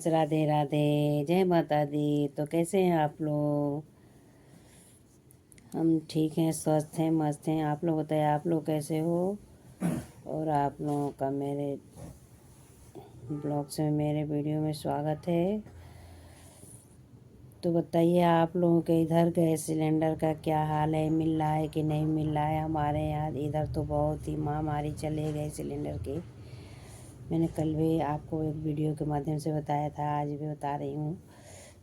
Friends, Radhe Radhe, जय माता दी। तो कैसे हैं आप लोग? हम ठीक हैं, स्वस्थ हैं, मस्त हैं। आप लोग बताइए, आप लोग कैसे हो? और आप लोगों का मेरे ब्लॉग्स में, मेरे वीडियो में स्वागत है। तो बताइए, आप लोगों के इधर गैस सिलेंडर का क्या हाल है? मिल रहा है कि नहीं मिल रहा है? हमारे यहाँ इधर तो बहुत ही महामारी चले गए सिलेंडर की। मैंने कल भी आपको एक वीडियो के माध्यम से बताया था, आज भी बता रही हूँ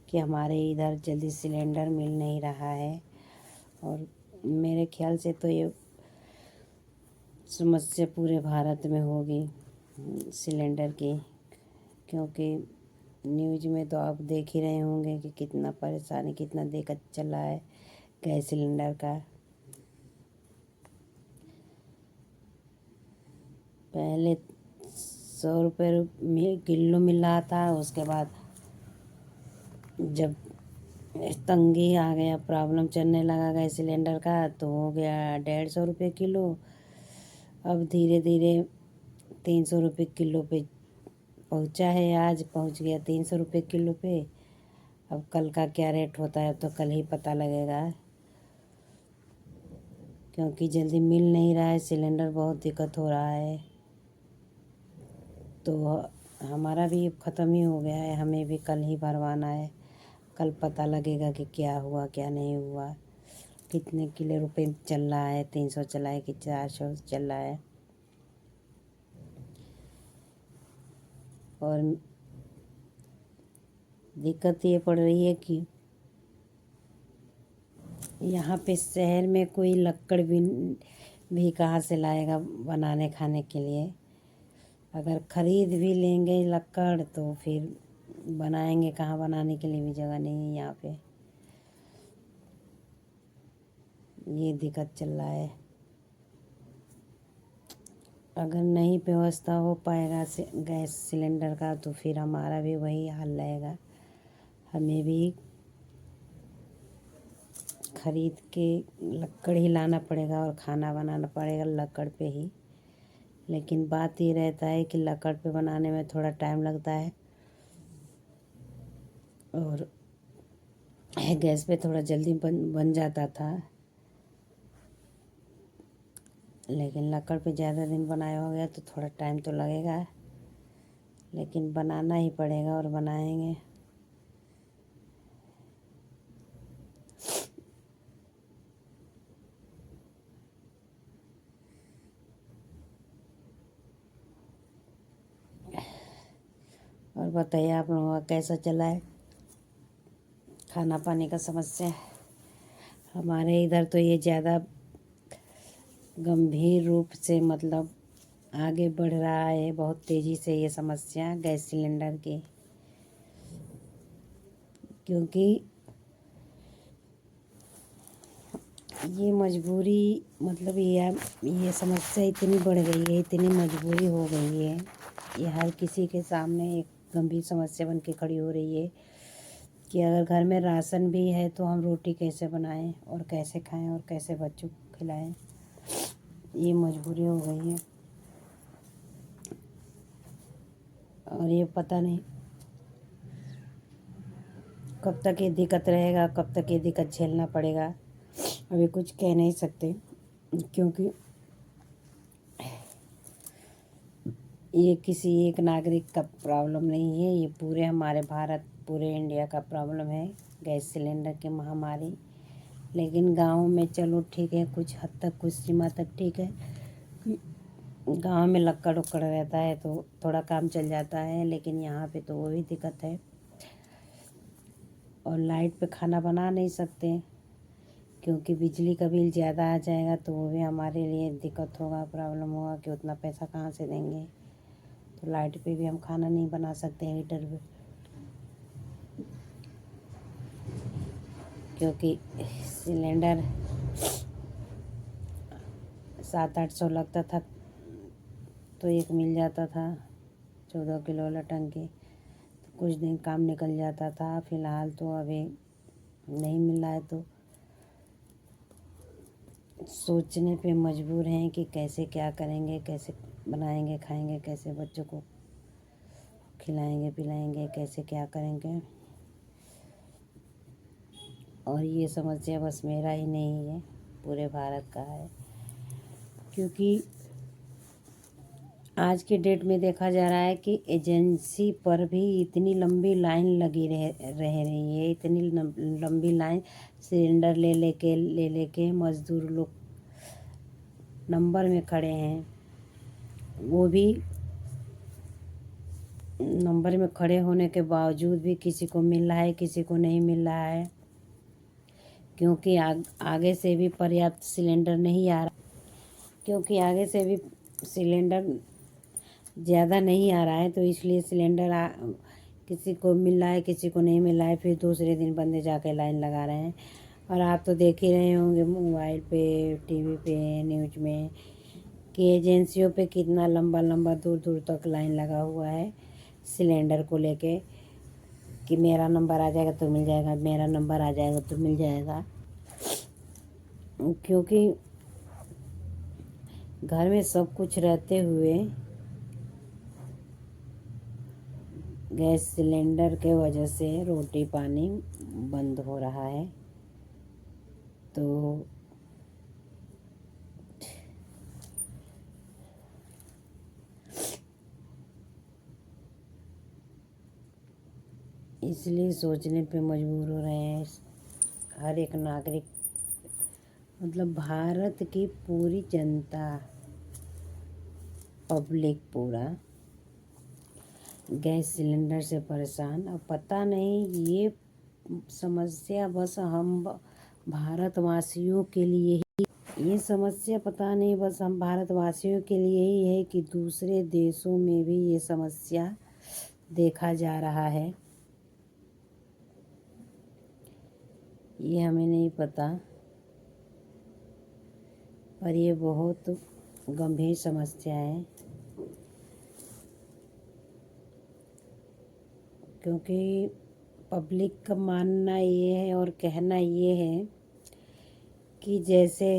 कि हमारे इधर जल्दी सिलेंडर मिल नहीं रहा है। और मेरे ख्याल से तो ये समस्या पूरे भारत में होगी सिलेंडर की, क्योंकि न्यूज़ में तो आप देख ही रहे होंगे कि कितना परेशानी, कितना दिक्कत चल रहा है गैस सिलेंडर का। पहले 100 रुपये में किलो मिल रहा था, उसके बाद जब तंगी आ गया, प्रॉब्लम चलने लगा गैस सिलेंडर का, तो हो गया 150 रुपये किलो। अब धीरे धीरे 300 रुपये किलो पे पहुंचा है। आज पहुंच गया 300 रुपये किलो पे। अब कल का क्या रेट होता है तो कल ही पता लगेगा, क्योंकि जल्दी मिल नहीं रहा है सिलेंडर, बहुत दिक्कत हो रहा है। तो हमारा भी ख़त्म ही हो गया है, हमें भी कल ही भरवाना है। कल पता लगेगा कि क्या हुआ क्या नहीं हुआ, कितने किलो रुपए चल रहा है, 300 चला है कि 400 चल रहा है। और दिक्कत ये पड़ रही है कि यहाँ पे शहर में कोई लकड़ भी कहाँ से लाएगा बनाने खाने के लिए। अगर ख़रीद भी लेंगे लकड़ तो फिर बनाएंगे कहाँ? बनाने के लिए भी जगह नहीं है यहाँ पे। ये दिक्कत चल रहा है। अगर नहीं व्यवस्था हो पाएगा गैस सिलेंडर का तो फिर हमारा भी वही हाल रहेगा। हमें भी खरीद के लकड़ ही लाना पड़ेगा और खाना बनाना पड़ेगा लकड़ पे ही। लेकिन बात ये रहता है कि लकड़ पे बनाने में थोड़ा टाइम लगता है और गैस पे थोड़ा जल्दी बन जाता था। लेकिन लकड़ पे ज़्यादा दिन बनाया हो गया तो थोड़ा टाइम तो लगेगा, लेकिन बनाना ही पड़ेगा और बनाएंगे। और बताइए, आप लोगों का कैसा चला है खाना पानी का समस्या? हमारे इधर तो ये ज़्यादा गंभीर रूप से मतलब आगे बढ़ रहा है, बहुत तेज़ी से ये समस्या गैस सिलेंडर की। क्योंकि ये मजबूरी, मतलब ये समस्या इतनी बढ़ गई है, इतनी मजबूरी हो गई है, ये हर किसी के सामने एक गंभीर समस्या बन के खड़ी हो रही है कि अगर घर में राशन भी है तो हम रोटी कैसे बनाएं और कैसे खाएं और कैसे बच्चों को खिलाएं। ये मजबूरी हो गई है। और ये पता नहीं कब तक ये दिक्कत रहेगा, कब तक ये दिक्कत झेलना पड़ेगा, अभी कुछ कह नहीं सकते। क्योंकि ये किसी एक नागरिक का प्रॉब्लम नहीं है, ये पूरे हमारे भारत, पूरे इंडिया का प्रॉब्लम है गैस सिलेंडर की महामारी। लेकिन गांव में चलो ठीक है, कुछ हद तक, कुछ सीमा तक ठीक है। गांव में लक्कड़ उक्कड़ रहता है तो थोड़ा काम चल जाता है, लेकिन यहाँ पे तो वो भी दिक्कत है। और लाइट पे खाना बना नहीं सकते क्योंकि बिजली का बिल ज़्यादा आ जाएगा, तो वो भी हमारे लिए दिक्कत होगा, प्रॉब्लम होगा कि उतना पैसा कहाँ से देंगे। तो लाइट पे भी हम खाना नहीं बना सकते हीटर पे, क्योंकि सिलेंडर 700-800 लगता था तो एक मिल जाता था 14 किलो वाला टंकी, तो कुछ दिन काम निकल जाता था। फ़िलहाल तो अभी नहीं मिल रहा है, तो सोचने पे मजबूर हैं कि कैसे क्या करेंगे, कैसे बनाएंगे, खाएंगे कैसे, बच्चों को खिलाएंगे पिलाएंगे, कैसे क्या करेंगे। और ये समस्या बस मेरा ही नहीं है, पूरे भारत का है, क्योंकि आज के डेट में देखा जा रहा है कि एजेंसी पर भी इतनी लंबी लाइन लगी रह रही है, इतनी लंबी लाइन। सिलेंडर ले लेके मज़दूर लोग नंबर में खड़े हैं, वो भी नंबर में खड़े होने के बावजूद भी किसी को मिल रहा है, किसी को नहीं मिल रहा है, क्योंकि आगे से भी पर्याप्त सिलेंडर नहीं आ रहा, क्योंकि आगे से भी सिलेंडर ज़्यादा नहीं आ रहा है, तो इसलिए सिलेंडर किसी को मिल रहा है, किसी को नहीं मिल रहा है, फिर दूसरे दिन बंदे जाके लाइन लगा रहे हैं। और आप तो देख ही रहे होंगे मोबाइल पे, टीवी पे, न्यूज में, कि एजेंसियों पे कितना लंबा लंबा दूर दूर तक लाइन लगा हुआ है सिलेंडर को लेके, कि मेरा नंबर आ जाएगा तो मिल जाएगा, मेरा नंबर आ जाएगा तो मिल जाएगा। क्योंकि घर में सब कुछ रहते हुए गैस सिलेंडर के वजह से रोटी पानी बंद हो रहा है। तो इसलिए सोचने पे मजबूर हो रहे हैं हर एक नागरिक, मतलब भारत की पूरी जनता, पब्लिक पूरा गैस सिलेंडर से परेशान। अब पता नहीं ये समस्या बस हम भारतवासियों के लिए ही, ये समस्या पता नहीं बस हम भारतवासियों के लिए ही है कि दूसरे देशों में भी ये समस्या देखा जा रहा है, ये हमें नहीं पता। पर ये बहुत गंभीर समस्या है, क्योंकि पब्लिक का मानना ये है और कहना ये है कि जैसे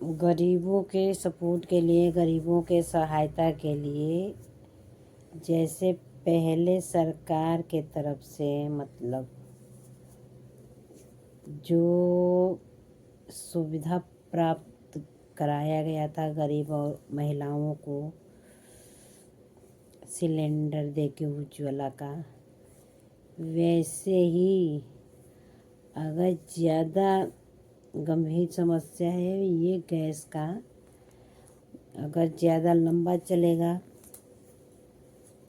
गरीबों के सपोर्ट के लिए, गरीबों के सहायता के लिए, जैसे पहले सरकार के तरफ से मतलब जो सुविधा प्राप्त कराया गया था गरीब और महिलाओं को, सिलेंडर देके उज्ज्वला का, वैसे ही अगर ज़्यादा गंभीर समस्या है ये गैस का, अगर ज़्यादा लंबा चलेगा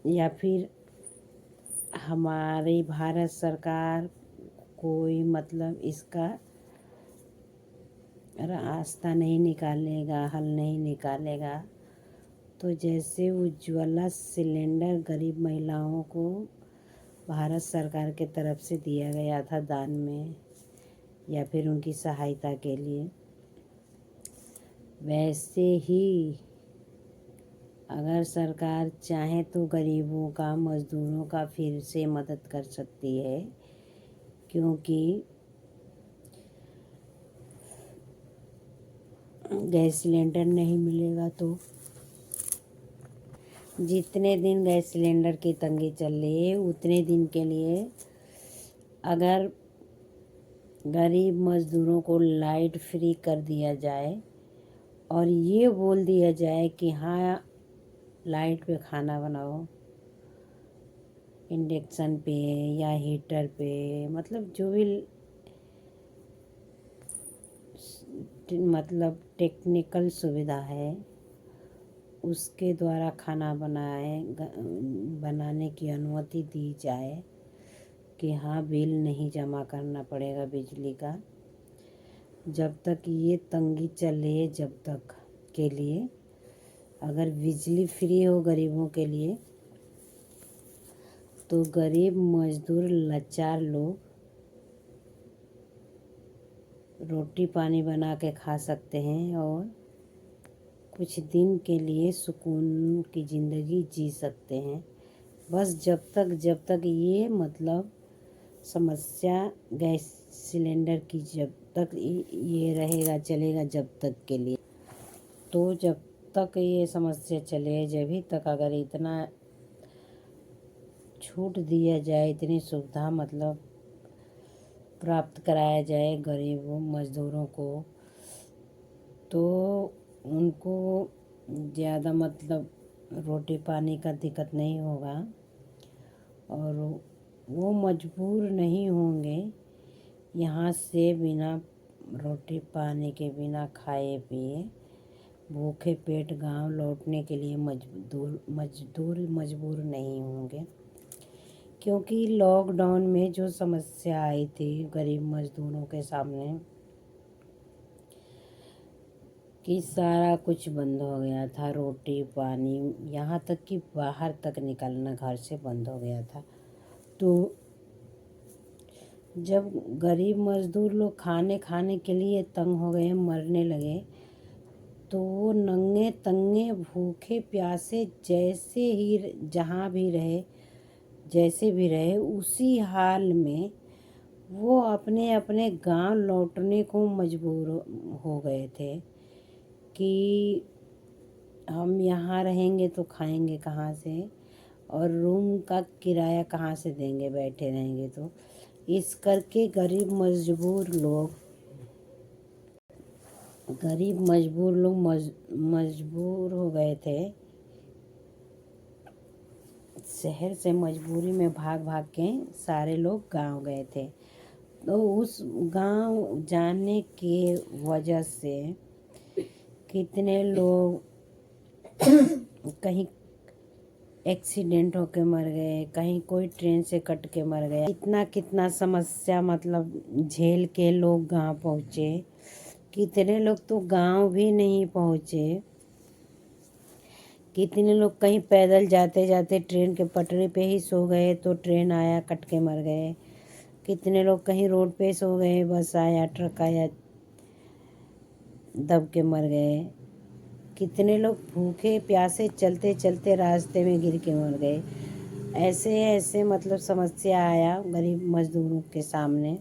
या फिर हमारी भारत सरकार कोई मतलब इसका रास्ता नहीं निकालेगा, हल नहीं निकालेगा, तो जैसे उज्ज्वला सिलेंडर गरीब महिलाओं को भारत सरकार के तरफ से दिया गया था दान में या फिर उनकी सहायता के लिए, वैसे ही अगर सरकार चाहे तो गरीबों का, मज़दूरों का फिर से मदद कर सकती है। क्योंकि गैस सिलेंडर नहीं मिलेगा तो जितने दिन गैस सिलेंडर की तंगी चल रही है उतने दिन के लिए अगर गरीब मज़दूरों को लाइट फ्री कर दिया जाए और ये बोल दिया जाए कि हाँ लाइट पे खाना बनाओ, इंडक्शन पे या हीटर पे, मतलब जो भी मतलब टेक्निकल सुविधा है उसके द्वारा खाना बनाने की अनुमति दी जाए, कि हाँ बिल नहीं जमा करना पड़ेगा बिजली का। जब तक ये तंगी चल रही है जब तक के लिए अगर बिजली फ्री हो गरीबों के लिए तो गरीब मज़दूर लाचार लोग रोटी पानी बना के खा सकते हैं और कुछ दिन के लिए सुकून की ज़िंदगी जी सकते हैं। बस जब तक ये मतलब समस्या गैस सिलेंडर की जब तक ये रहेगा चलेगा जब तक के लिए, तो जब तक ये समस्या चले, जब तक अगर इतना छूट दिया जाए, इतनी सुविधा मतलब प्राप्त कराया जाए गरीबों मज़दूरों को, तो उनको ज़्यादा मतलब रोटी पानी का दिक्कत नहीं होगा और वो मजबूर नहीं होंगे यहाँ से बिना रोटी पानी के, बिना खाए पिए भूखे पेट गांव लौटने के लिए मजबूर नहीं होंगे। क्योंकि लॉकडाउन में जो समस्या आई थी गरीब मज़दूरों के सामने कि सारा कुछ बंद हो गया था, रोटी पानी, यहाँ तक कि बाहर तक निकलना घर से बंद हो गया था। तो जब गरीब मज़दूर लोग खाने के लिए तंग हो गए, मरने लगे, तो वो नंगे तंगे भूखे प्यासे जैसे ही जहाँ भी रहे, जैसे भी रहे, उसी हाल में वो अपने अपने गांव लौटने को मजबूर हो गए थे कि हम यहाँ रहेंगे तो खाएंगे कहाँ से और रूम का किराया कहाँ से देंगे, बैठे रहेंगे तो। इस करके गरीब मजबूर लोग मजबूर हो गए थे, शहर से मजबूरी में भाग भाग के सारे लोग गांव गए थे। तो उस गांव जाने के वजह से कितने लोग कहीं एक्सीडेंट होके मर गए, कहीं कोई ट्रेन से कट के मर गया, कितना समस्या मतलब झेल के लोग गांव पहुँचे। कितने लोग तो गांव भी नहीं पहुँचे, कितने लोग कहीं पैदल जाते जाते ट्रेन के पटरी पे ही सो गए तो ट्रेन आया कट के मर गए। कितने लोग कहीं रोड पे सो गए, बस आया ट्रक आया दब के मर गए। कितने लोग भूखे प्यासे चलते चलते रास्ते में गिर के मर गए। ऐसे ऐसे मतलब समस्या आया गरीब मजदूरों के सामने।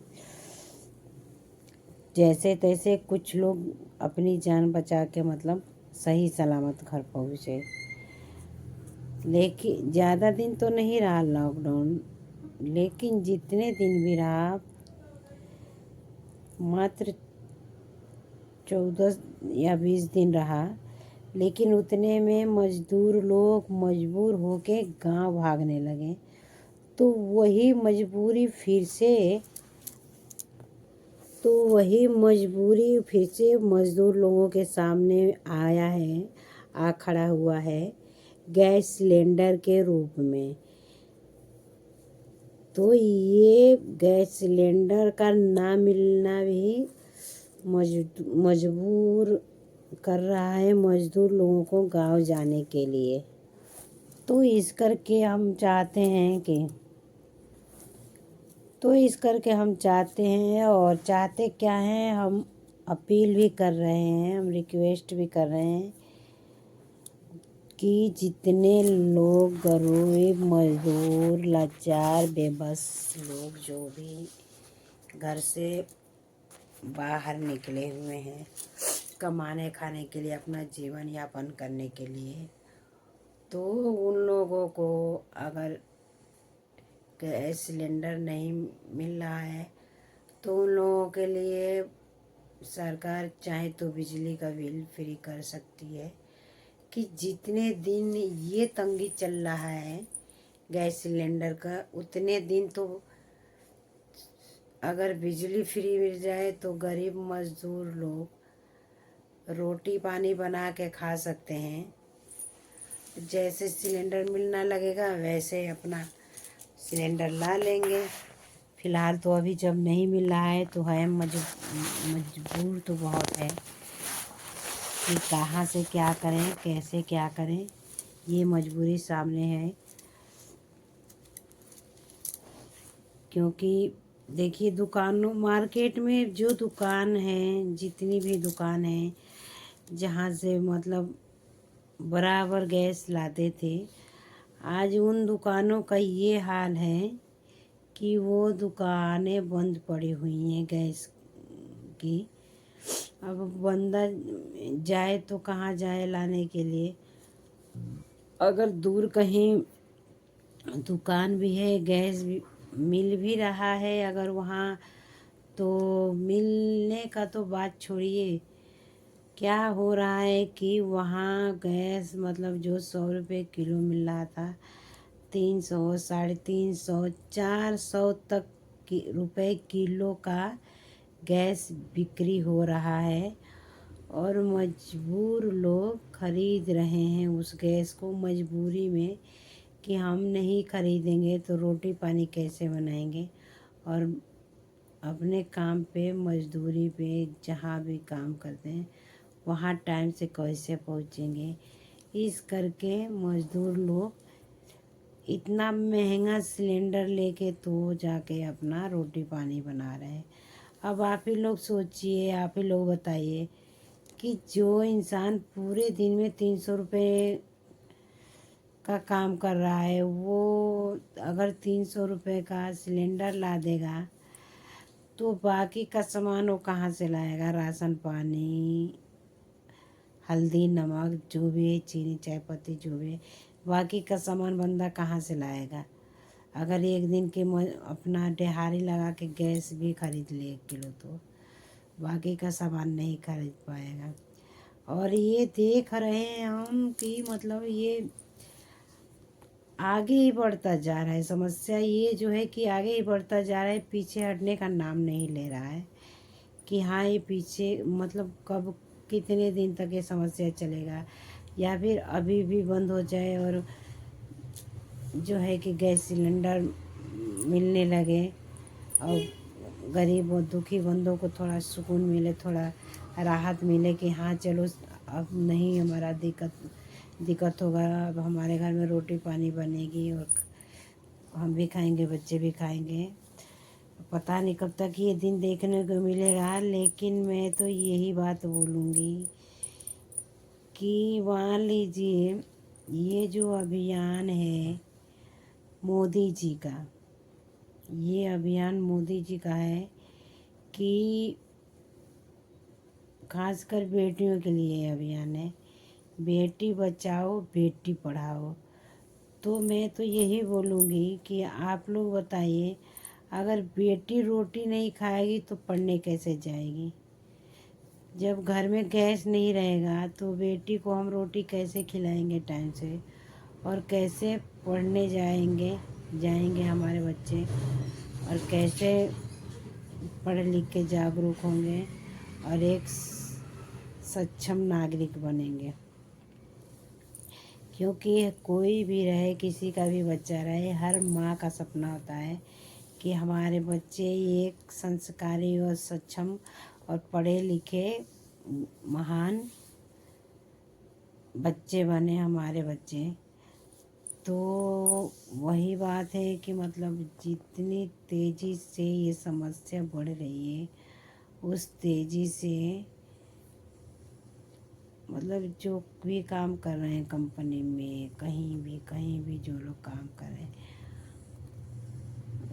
जैसे तैसे कुछ लोग अपनी जान बचा के मतलब सही सलामत घर पहुँचे। लेकिन ज़्यादा दिन तो नहीं रहा लॉकडाउन, लेकिन जितने दिन भी रहा, मात्र 14 या 20 दिन रहा, लेकिन उतने में मजदूर लोग मजबूर होके गांव भागने लगे। तो वही मजबूरी फिर से मजदूर लोगों के सामने आया है, आ खड़ा हुआ है गैस सिलेंडर के रूप में। तो ये गैस सिलेंडर का ना मिलना भी मजबूर कर रहा है मजदूर लोगों को गांव जाने के लिए। तो इस करके हम चाहते हैं और चाहते क्या हैं, हम अपील भी कर रहे हैं, हम रिक्वेस्ट भी कर रहे हैं कि जितने लोग गरीब मजदूर लाचार बेबस लोग जो भी घर से बाहर निकले हुए हैं कमाने खाने के लिए, अपना जीवन यापन करने के लिए, तो उन लोगों को अगर गैस सिलेंडर नहीं मिल रहा है तो उन लोगों के लिए सरकार चाहे तो बिजली का बिल फ्री कर सकती है कि जितने दिन ये तंगी चल रहा है गैस सिलेंडर का, उतने दिन तो अगर बिजली फ्री मिल जाए तो गरीब मजदूर लोग रोटी पानी बना के खा सकते हैं। जैसे सिलेंडर मिलना लगेगा वैसे अपना सिलेंडर ला लेंगे। फ़िलहाल तो अभी जब नहीं मिल रहा है तो है मजबूर तो बहुत है कि कहाँ से क्या करें, कैसे क्या करें, ये मजबूरी सामने है। क्योंकि देखिए दुकानों मार्केट में जो दुकान है, जितनी भी दुकान है जहाँ से मतलब बराबर गैस लाते थे, आज उन दुकानों का ये हाल है कि वो दुकानें बंद पड़ी हुई हैं गैस की। अब बंदा जाए तो कहाँ जाए लाने के लिए। अगर दूर कहीं दुकान भी है, गैस भी मिल भी रहा है अगर वहाँ, तो मिलने का तो बात छोड़िए, क्या हो रहा है कि वहाँ गैस मतलब जो 100 रुपये किलो मिल रहा था, 300, 350, 400 तक की रुपए किलो का गैस बिक्री हो रहा है। और मजबूर लोग खरीद रहे हैं उस गैस को मजबूरी में, कि हम नहीं खरीदेंगे तो रोटी पानी कैसे बनाएंगे, और अपने काम पे मजदूरी पे जहाँ भी काम करते हैं वहाँ टाइम से कैसे पहुँचेंगे। इस करके मज़दूर लोग इतना महंगा सिलेंडर लेके तो जाके अपना रोटी पानी बना रहे हैं। अब आप ही लोग सोचिए, आप ही लोग बताइए कि जो इंसान पूरे दिन में 300 रुपये का काम कर रहा है, वो अगर 300 रुपये का सिलेंडर ला देगा तो बाकी का सामान वो कहाँ से लाएगा? राशन पानी, हल्दी नमक जो भी है, चीनी चाय पत्ती जो भी है, बाकी का सामान बंदा कहाँ से लाएगा? अगर एक दिन के अपना दिहाड़ी लगा के गैस भी खरीद ले 1 किलो, तो बाकी का सामान नहीं खरीद पाएगा। और ये देख रहे हैं हम कि मतलब ये आगे ही बढ़ता जा रहा है। समस्या ये जो है कि आगे ही बढ़ता जा रहा है, पीछे हटने का नाम नहीं ले रहा है। कि हाँ ये पीछे मतलब कब कितने दिन तक ये समस्या चलेगा, या फिर अभी भी बंद हो जाए और जो है कि गैस सिलेंडर मिलने लगे और गरीब और दुखी बंदों को थोड़ा सुकून मिले, थोड़ा राहत मिले कि हाँ चलो अब नहीं हमारा दिक्कत होगा, अब हमारे घर में रोटी पानी बनेगी और हम भी खाएंगे, बच्चे भी खाएंगे। पता नहीं कब तक ये दिन देखने को मिलेगा, लेकिन मैं तो यही बात बोलूँगी कि मान लीजिए ये जो अभियान है मोदी जी का, ये अभियान मोदी जी का है कि खासकर बेटियों के लिए ये अभियान है, बेटी बचाओ बेटी पढ़ाओ। तो मैं तो यही बोलूँगी कि आप लोग बताइए, अगर बेटी रोटी नहीं खाएगी तो पढ़ने कैसे जाएगी? जब घर में गैस नहीं रहेगा तो बेटी को हम रोटी कैसे खिलाएंगे टाइम से, और कैसे पढ़ने जाएंगे हमारे बच्चे, और कैसे पढ़ लिख के जागरूक होंगे और एक सक्षम नागरिक बनेंगे। क्योंकि कोई भी रहे, किसी का भी बच्चा रहे, हर माँ का सपना होता है कि हमारे बच्चे एक संस्कारी और सक्षम और पढ़े लिखे महान बच्चे बने हमारे बच्चे। तो वही बात है कि मतलब जितनी तेज़ी से ये समस्या बढ़ रही है, उस तेज़ी से मतलब जो भी काम कर रहे हैं कंपनी में, कहीं भी जो लोग काम कर रहे हैं,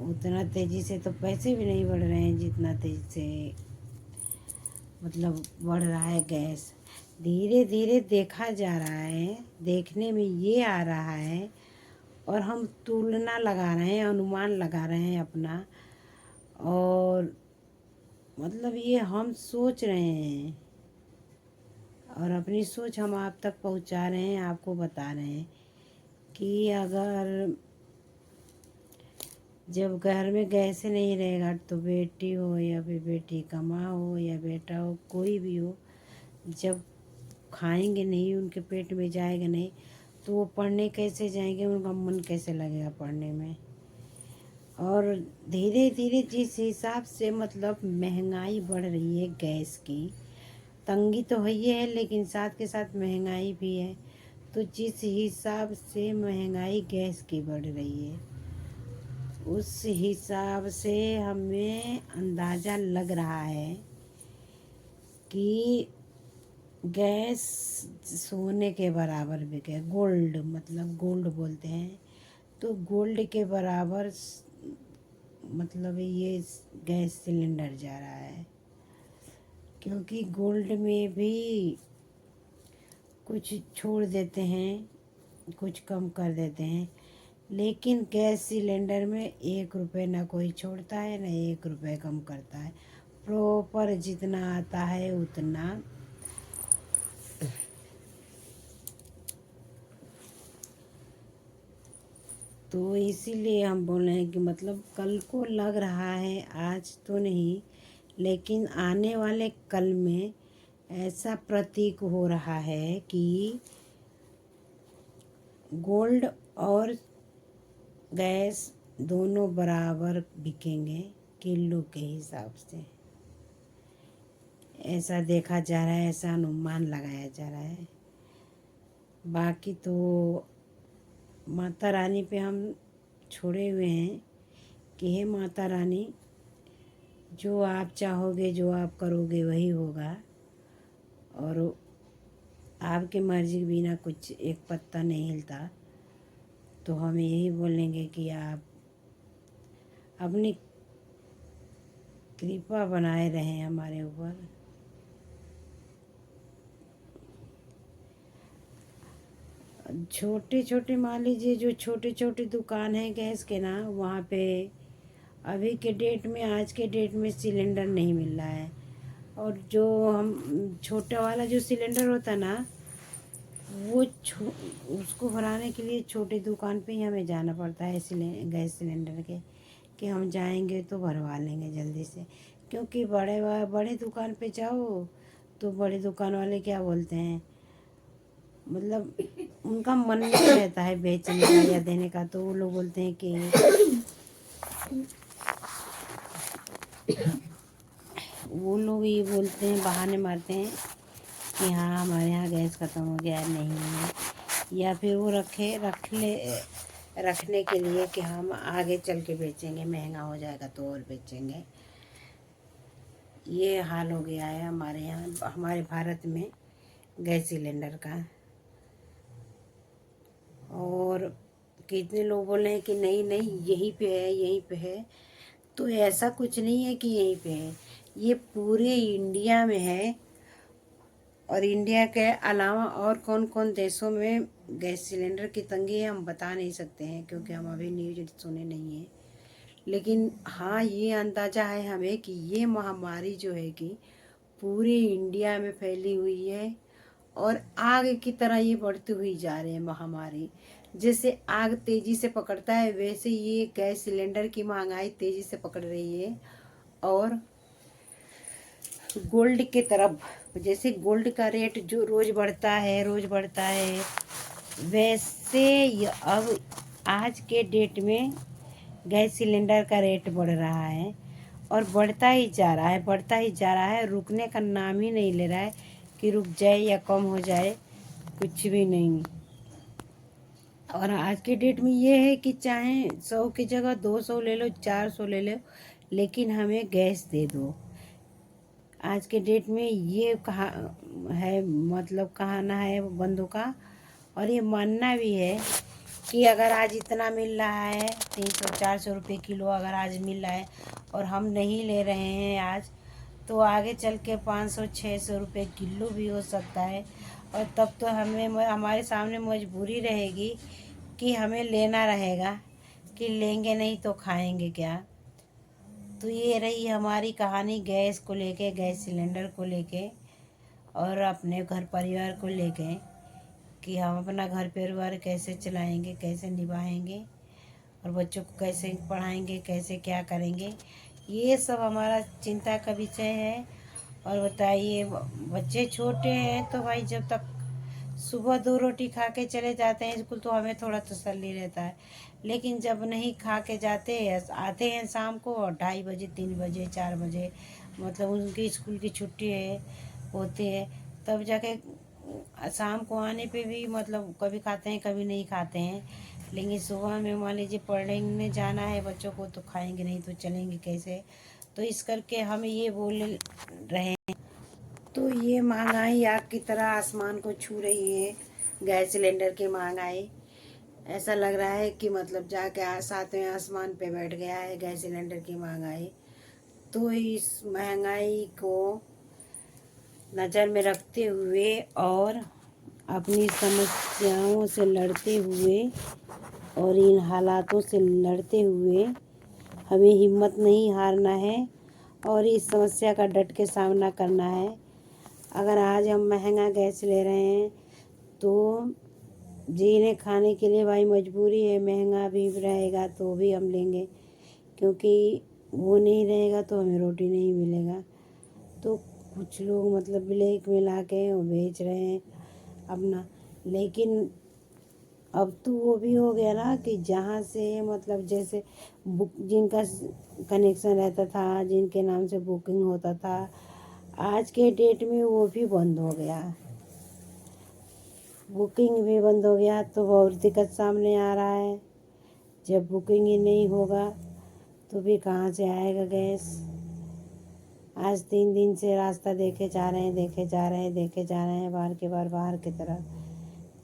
उतना तेज़ी से तो पैसे भी नहीं बढ़ रहे हैं जितना तेज़ी से मतलब बढ़ रहा है गैस। धीरे धीरे देखा जा रहा है, देखने में ये आ रहा है, और हम तुलना लगा रहे हैं, अनुमान लगा रहे हैं अपना, और मतलब ये हम सोच रहे हैं और अपनी सोच हम आप तक पहुंचा रहे हैं, आपको बता रहे हैं कि अगर जब घर में गैस नहीं रहेगा तो बेटी हो या फिर बेटी का माँ हो या बेटा हो, कोई भी हो, जब खाएंगे नहीं, उनके पेट में जाएगा नहीं, तो वो पढ़ने कैसे जाएंगे, उनका मन कैसे लगेगा पढ़ने में। और धीरे धीरे जिस हिसाब से मतलब महंगाई बढ़ रही है, गैस की तंगी तो है ही है, लेकिन साथ के साथ महंगाई भी है। तो जिस हिसाब से महंगाई गैस की बढ़ रही है, उस हिसाब से हमें अंदाज़ा लग रहा है कि गैस सोने के बराबर बिके, गोल्ड मतलब गोल्ड बोलते हैं, तो गोल्ड के बराबर मतलब ये गैस सिलेंडर जा रहा है। क्योंकि गोल्ड में भी कुछ छोड़ देते हैं, कुछ कम कर देते हैं, लेकिन गैस सिलेंडर में 1 रुपये ना कोई छोड़ता है ना 1 रुपये कम करता है। प्रॉपर जितना आता है उतना। तो इसीलिए हम बोल रहे हैं कि मतलब कल को लग रहा है, आज तो नहीं, लेकिन आने वाले कल में ऐसा प्रतीक हो रहा है कि गोल्ड और गैस दोनों बराबर बिकेंगे किलो के हिसाब से। ऐसा देखा जा रहा है, ऐसा अनुमान लगाया जा रहा है। बाकी तो माता रानी पे हम छोड़े हुए हैं कि हे माता रानी, जो आप चाहोगे, जो आप करोगे वही होगा, और आपकी मर्जी के बिना कुछ एक पत्ता नहीं हिलता। तो हम यही बोलेंगे कि आप अपनी कृपा बनाए रहें हमारे ऊपर। छोटे छोटे मान लीजिए, जो छोटे छोटे दुकान है गैस के ना, वहाँ पे अभी के डेट में, आज के डेट में सिलेंडर नहीं मिल रहा है। और जो हम छोटा वाला जो सिलेंडर होता ना, वो उसको भराने के लिए छोटे दुकान पे ही हमें जाना पड़ता है गैस सिलेंडर के, कि हम जाएंगे तो भरवा लेंगे जल्दी से। क्योंकि बड़े दुकान पे जाओ तो बड़े दुकान वाले क्या बोलते हैं, मतलब उनका मन नहीं रहता है बेचने का या देने का। तो वो लोग बोलते हैं कि वो लोग ये बोलते हैं, बहाने मारते हैं कि हाँ हमारे यहाँ गैस ख़त्म हो गया है, नहीं है। या फिर वो रखने के लिए कि हम आगे चल के बेचेंगे, महंगा हो जाएगा तो और बेचेंगे। ये हाल हो गया है हमारे यहाँ, हमारे भारत में गैस सिलेंडर का। और कितने लोग बोल रहे हैं कि नहीं नहीं यहीं पे है, यहीं पे है। तो ऐसा कुछ नहीं है कि यहीं पे है, ये पूरे इंडिया में है। और इंडिया के अलावा और कौन कौन देशों में गैस सिलेंडर की तंगी है हम बता नहीं सकते हैं, क्योंकि हम अभी न्यूज सुने नहीं हैं। लेकिन हाँ, ये अंदाज़ा है हमें कि ये महामारी जो है कि पूरे इंडिया में फैली हुई है, और आग की तरह ये बढ़ती हुई जा रही है महामारी। जैसे आग तेज़ी से पकड़ता है, वैसे ये गैस सिलेंडर की महंगाई तेज़ी से पकड़ रही है। और गोल्ड के तरफ, जैसे गोल्ड का रेट जो रोज़ बढ़ता है, रोज़ बढ़ता है, वैसे अब आज के डेट में गैस सिलेंडर का रेट बढ़ रहा है, और बढ़ता ही जा रहा है, बढ़ता ही जा रहा है। रुकने का नाम ही नहीं ले रहा है कि रुक जाए या कम हो जाए, कुछ भी नहीं। और आज के डेट में ये है कि चाहे 100 की जगह 200 ले लो, 400 ले लो, लेकिन हमें गैस दे दो। आज के डेट में ये कहा है, मतलब कहना है बंदों का, और ये मानना भी है कि अगर आज इतना मिल रहा है, 300-400 रुपये किलो अगर आज मिल रहा है, और हम नहीं ले रहे हैं आज, तो आगे चल के 500-600 रुपये किलो भी हो सकता है। और तब तो हमारे सामने मजबूरी रहेगी कि हमें लेना रहेगा, कि लेंगे नहीं तो खाएंगे क्या। तो ये रही हमारी कहानी गैस को लेके, गैस सिलेंडर को लेके, और अपने घर परिवार को लेके, कि हम अपना घर परिवार कैसे चलाएंगे, कैसे निभाएंगे, और बच्चों को कैसे पढ़ाएंगे, कैसे क्या करेंगे। ये सब हमारा चिंता का विषय है। और बताइए, बच्चे छोटे हैं तो भाई जब तक सुबह 2 रोटी खा के चले जाते हैं स्कूल तो हमें थोड़ा तसल्ली रहता है। लेकिन जब नहीं खा के जाते, आते हैं शाम को 2:30 बजे, 3 बजे, 4 बजे, मतलब उनकी स्कूल की छुट्टी होती है, तब जाके शाम को आने पे भी मतलब कभी खाते हैं कभी नहीं खाते हैं। लेकिन सुबह में मान लीजिए पढ़ने जाना है बच्चों को, तो खाएंगे नहीं तो चलेंगे कैसे। तो इस करके हम ये बोल रहे हैं। तो ये महंगाई आग की तरह आसमान को छू रही है, गैस सिलेंडर की महंगाई। ऐसा लग रहा है कि मतलब जाके 7वें आसमान पे बैठ गया है गैस सिलेंडर की महंगाई। तो इस महंगाई को नज़र में रखते हुए और अपनी समस्याओं से लड़ते हुए और इन हालातों से लड़ते हुए हमें हिम्मत नहीं हारना है और इस समस्या का डट के सामना करना है। अगर आज हम महंगा गैस ले रहे हैं तो जीने खाने के लिए भाई मजबूरी है, महंगा भी रहेगा तो भी हम लेंगे, क्योंकि वो नहीं रहेगा तो हमें रोटी नहीं मिलेगा। तो कुछ लोग मतलब ब्लैक में ला के वो बेच रहे हैं अपना, लेकिन अब तो वो भी हो गया ना कि जहाँ से मतलब जैसे बुक जिनका कनेक्शन रहता था, जिनके नाम से बुकिंग होता था, आज के डेट में वो भी बंद हो गया, बुकिंग भी बंद हो गया। तो बहुत दिक्कत सामने आ रहा है। जब बुकिंग ही नहीं होगा तो भी कहाँ से आएगा गैस। आज 3 दिन से रास्ता देखे जा रहे हैं, देखे जा रहे हैं, देखे जा रहे हैं बाहर के बार बाहर की तरफ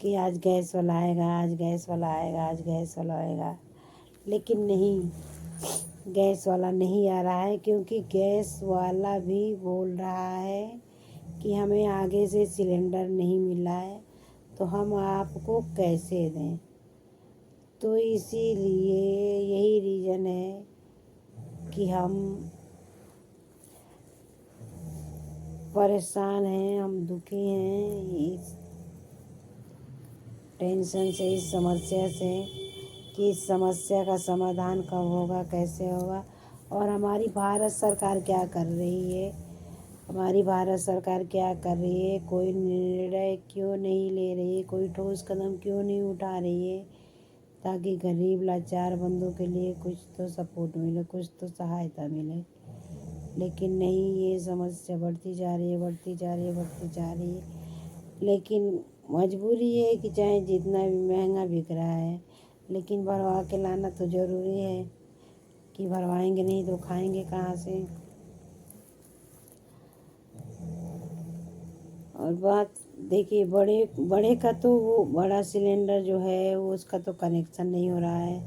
कि आज गैस वाला आएगा, आज गैस वाला आएगा, आज गैस वाला आएगा, लेकिन नहीं, गैस वाला नहीं आ रहा है, क्योंकि गैस वाला भी बोल रहा है कि हमें आगे से सिलेंडर नहीं मिला है तो हम आपको कैसे दें। तो इसीलिए यही रीज़न है कि हम परेशान हैं, हम दुखी हैं इस टेंशन से, इस समस्या से कि इस समस्या का समाधान कब होगा, कैसे होगा, और हमारी भारत सरकार क्या कर रही है, हमारी भारत सरकार क्या कर रही है, कोई निर्णय क्यों नहीं ले रही है, कोई ठोस कदम क्यों नहीं उठा रही है ताकि गरीब लाचार बंदों के लिए कुछ तो सपोर्ट मिले, कुछ तो सहायता मिले। लेकिन नहीं, ये समस्या बढ़ती जा रही है, बढ़ती जा रही है, बढ़ती जा रही है। लेकिन मजबूरी है कि चाहे जितना भी महंगा बिक रहा है, लेकिन भरवा के लाना तो ज़रूरी है कि भरवाएंगे नहीं तो खाएंगे कहाँ से। और बात देखिए, बड़े बड़े का तो वो बड़ा सिलेंडर जो है वो उसका तो कनेक्शन नहीं हो रहा है,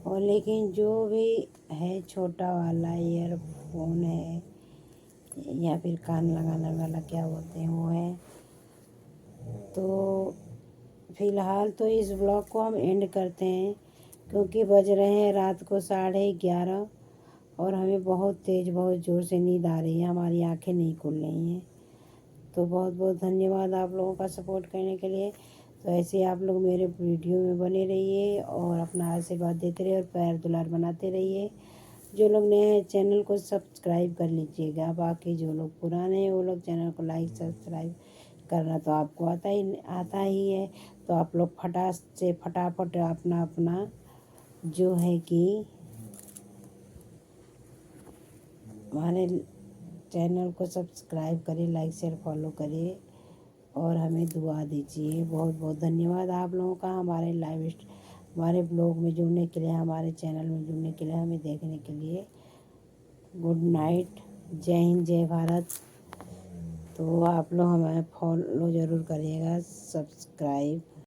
और लेकिन जो भी है छोटा वाला ईयरफोन है या फिर कान लगाने वाला क्या बोलते हैं वो है। तो फ़िलहाल तो इस ब्लॉग को हम एंड करते हैं, क्योंकि बज रहे हैं रात को 11:30 और हमें बहुत तेज़ बहुत ज़ोर से नींद आ रही है, हमारी आंखें नहीं खुल रही हैं। तो बहुत बहुत धन्यवाद आप लोगों का सपोर्ट करने के लिए। तो ऐसे ही आप लोग मेरे वीडियो में बने रहिए और अपना आशीर्वाद देते रहिए और प्यार दुलार बनाते रहिए। जो लोग नए हैं चैनल को सब्सक्राइब कर लीजिएगा, बाकी जो लोग पुराने हैं वो लोग चैनल को लाइक सब्सक्राइब करना तो आपको आता ही है। तो आप लोग फटाफट अपना अपना जो है कि हमारे चैनल को सब्सक्राइब करिए, लाइक शेयर फॉलो करिए और हमें दुआ दीजिए। बहुत बहुत धन्यवाद आप लोगों का हमारे ब्लॉग में जुड़ने के लिए, हमारे चैनल में जुड़ने के लिए, हमें देखने के लिए। गुड नाइट, जय हिंद, जय भारत। तो आप लोग हमें फॉलो ज़रूर करिएगा, सब्सक्राइब।